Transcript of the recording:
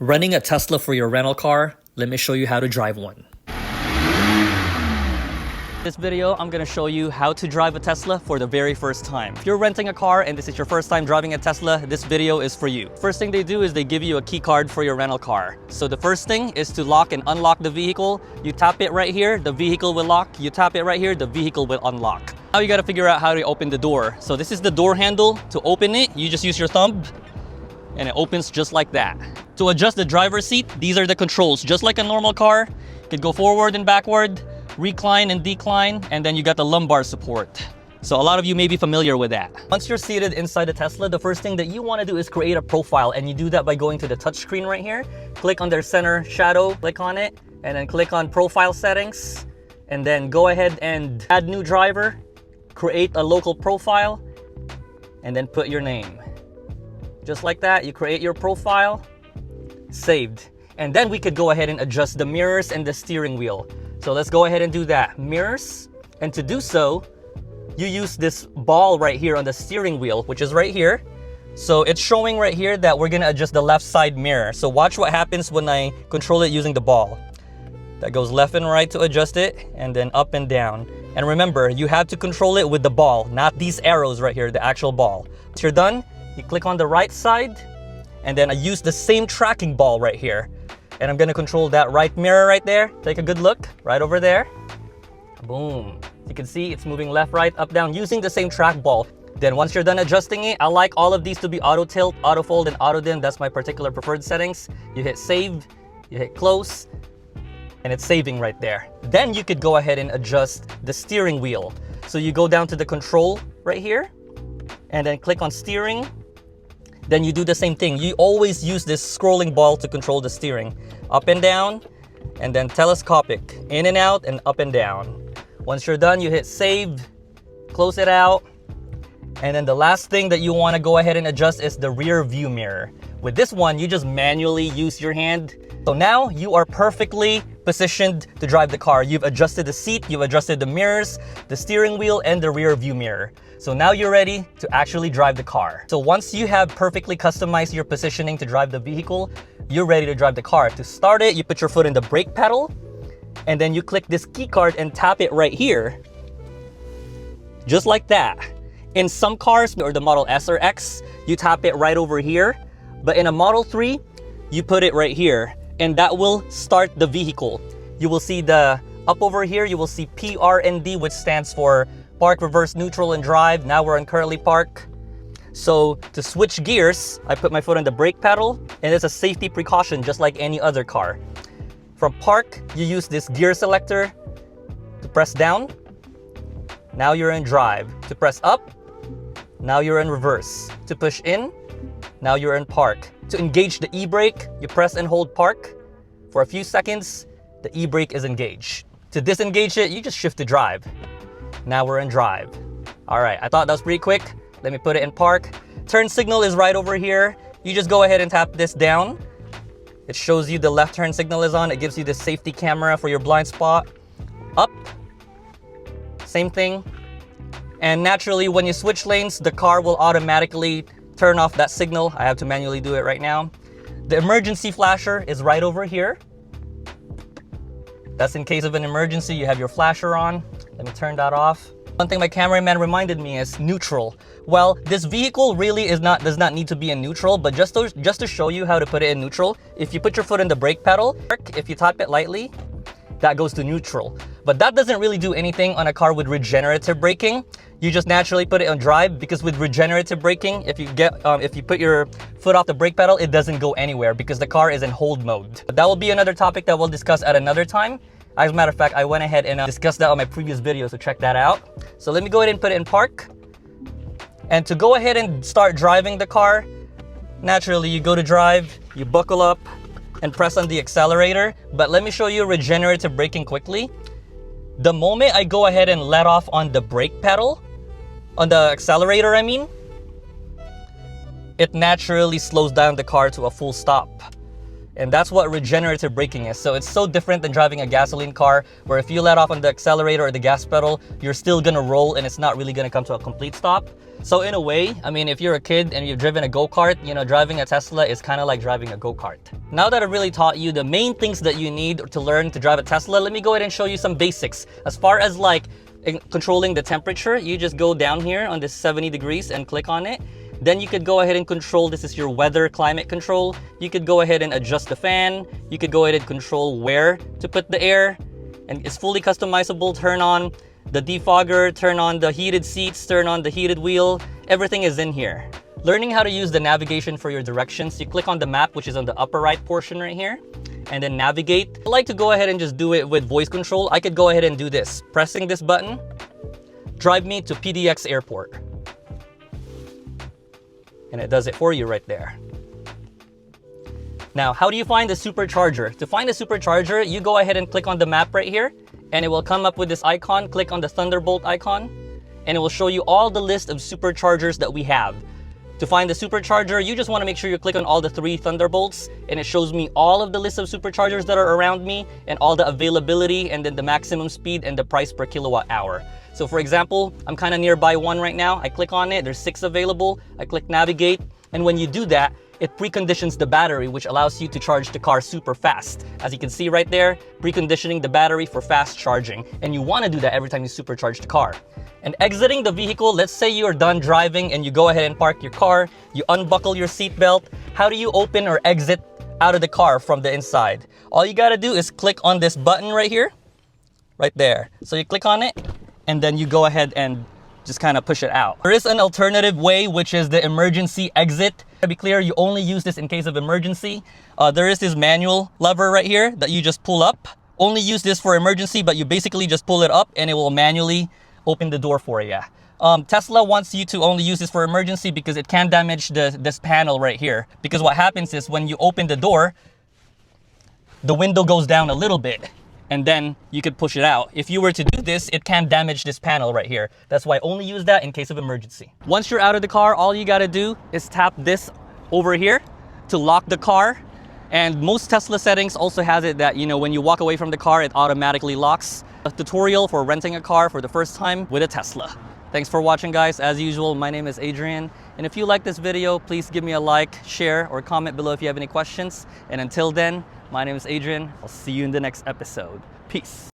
Renting a Tesla for your rental car? Let me show you how to drive one. This video, I'm gonna show you how to drive a Tesla for the very first time. If you're renting a car and this is your first time driving a Tesla, this video is for you. First thing they do is they give you a key card for your rental car. So the first thing is to lock and unlock the vehicle. You tap it right here, the vehicle will lock. You tap it right here, the vehicle will unlock. Now you gotta figure out how to open the door. So this is the door handle. To open it, you just use your thumb and it opens just like that. To adjust the driver's seat, these are the controls. Just like a normal car, you could go forward and backward, recline and decline, and then you got the lumbar support. So a lot of you may be familiar with that. Once you're seated inside the Tesla, the first thing that you want to do is create a profile, and you do that by going to the touchscreen right here. Click on their center shadow, click on it, and then click on profile settings, and then go ahead and add new driver, create a local profile, and then put your name. Just like that, you create your profile, saved. And then we could go ahead and adjust the mirrors and the steering wheel. So let's go ahead and do that. Mirrors, and to do so, you use this ball right here on the steering wheel, which is right here. So it's showing right here that we're gonna adjust the left side mirror. So watch what happens when I control it using the ball. That goes left and right to adjust it, and then up and down. And remember, you have to control it with the ball, not these arrows right here, the actual ball. Once you're done, you click on the right side, and then I use the same tracking ball right here. And I'm gonna control that right mirror right there. Take a good look, right over there. Boom. You can see it's moving left, right, up, down, using the same track ball. Then once you're done adjusting it, I like all of these to be auto tilt, auto fold, and auto dim. That's my particular preferred settings. You hit save, you hit close, and it's saving right there. Then you could go ahead and adjust the steering wheel. So you go down to the control right here, and then click on steering. Then you do the same thing. You always use this scrolling ball to control the steering. Up and down, and then telescopic. In and out, and up and down. Once you're done, you hit save, close it out. And then the last thing that you want to go ahead and adjust is the rear view mirror. With this one, you just manually use your hand. So now you are perfectly positioned to drive the car. You've adjusted the seat, you've adjusted the mirrors, the steering wheel, and the rear view mirror. So now you're ready to actually drive the car. So once you have perfectly customized your positioning to drive the vehicle, you're ready to drive the car. To start it, you put your foot in the brake pedal, and then you click this key card and tap it right here. Just like that. In some cars, or the Model S or X, you tap it right over here. But in a Model 3, you put it right here, and that will start the vehicle. You will see the up over here, you will see PRND, which stands for park, reverse, neutral, and drive. Now we're on currently park. So to switch gears, I put my foot on the brake pedal, and it's a safety precaution just like any other car. From park, you use this gear selector to press down. Now you're in drive. To press up, now you're in reverse. To push in, now you're in park. To engage the e-brake, you press and hold park. For a few seconds, the e-brake is engaged. To disengage it, you just shift to drive. Now we're in drive. All right, I thought that was pretty quick. Let me put it in park. Turn signal is right over here. You just go ahead and tap this down. It shows you the left turn signal is on. It gives you the safety camera for your blind spot. Up, same thing. And naturally, when you switch lanes, the car will automatically turn off that signal. I have to manually do it right now. The emergency flasher is right over here. That's in case of an emergency, you have your flasher on. Let me turn that off. One thing my cameraman reminded me is neutral. Well, this vehicle really does not need to be in neutral, but just to show you how to put it in neutral, if you put your foot in the brake pedal, if you tap it lightly, that goes to neutral. But that doesn't really do anything on a car with regenerative braking. You just naturally put it on drive, because with regenerative braking, if you put your foot off the brake pedal, it doesn't go anywhere because the car is in hold mode. But that will be another topic that we'll discuss at another time. As a matter of fact, I went ahead and discussed that on my previous video, so check that out. So let me go ahead and put it in park. And to go ahead and start driving the car, naturally you go to drive, you buckle up, and press on the accelerator. But let me show you regenerative braking quickly. The moment I go ahead and let off on the brake pedal, on the accelerator I mean, it naturally slows down the car to a full stop. And that's what regenerative braking is. So it's so different than driving a gasoline car, where if you let off on the accelerator or the gas pedal, you're still gonna roll and it's not really gonna come to a complete stop. So in a way, I mean, if you're a kid and you've driven a go-kart, you know, driving a Tesla is kind of like driving a go-kart. Now that I've really taught you the main things that you need to learn to drive a Tesla, let me go ahead and show you some basics. As far as like controlling the temperature, you just go down here on this 70 degrees and click on it. Then you could go ahead and control, this is your weather climate control. You could go ahead and adjust the fan. You could go ahead and control where to put the air. And it's fully customizable. Turn on the defogger, turn on the heated seats, turn on the heated wheel. Everything is in here. Learning how to use the navigation for your directions. You click on the map, which is on the upper right portion right here, and then navigate. I like to go ahead and just do it with voice control. I could go ahead and do this. Pressing this button, drive me to PDX Airport. And it does it for you right there. Now, how do you find the supercharger? To find the supercharger, you go ahead and click on the map right here, and it will come up with this icon. Click on the Thunderbolt icon, and it will show you all the list of superchargers that we have. To find the supercharger, you just want to make sure you click on all the 3 Thunderbolts, and it shows me all of the list of superchargers that are around me, and all the availability, and then the maximum speed and the price per kilowatt hour. So for example, I'm kind of nearby one right now. I click on it, there's 6 available. I click navigate, and when you do that, it preconditions the battery, which allows you to charge the car super fast. As you can see right there, preconditioning the battery for fast charging. And you want to do that every time you supercharge the car. And exiting the vehicle, let's say you are done driving and you go ahead and park your car, you unbuckle your seatbelt. How do you open or exit out of the car from the inside? All you gotta do is click on this button right here, right there. So you click on it, and then you go ahead and just kind of push it out. There is an alternative way, which is the emergency exit. To be clear, you only use this in case of emergency. There is this manual lever right here that you just pull up. Only use this for emergency, but you basically just pull it up and it will manually open the door for you. Tesla wants you to only use this for emergency because it can damage this panel right here. Because what happens is when you open the door, the window goes down a little bit, and then you could push it out. If you were to do this, it can damage this panel right here. That's why I only use that in case of emergency. Once you're out of the car, all you gotta do is tap this over here to lock the car. And most Tesla settings also has it that, you know, when you walk away from the car, it automatically locks. A tutorial for renting a car for the first time with a Tesla. Thanks for watching, guys. As usual, my name is Adrian. And if you like this video, please give me a like, share, or comment below if you have any questions. And until then, my name is Adrian. I'll see you in the next episode. Peace.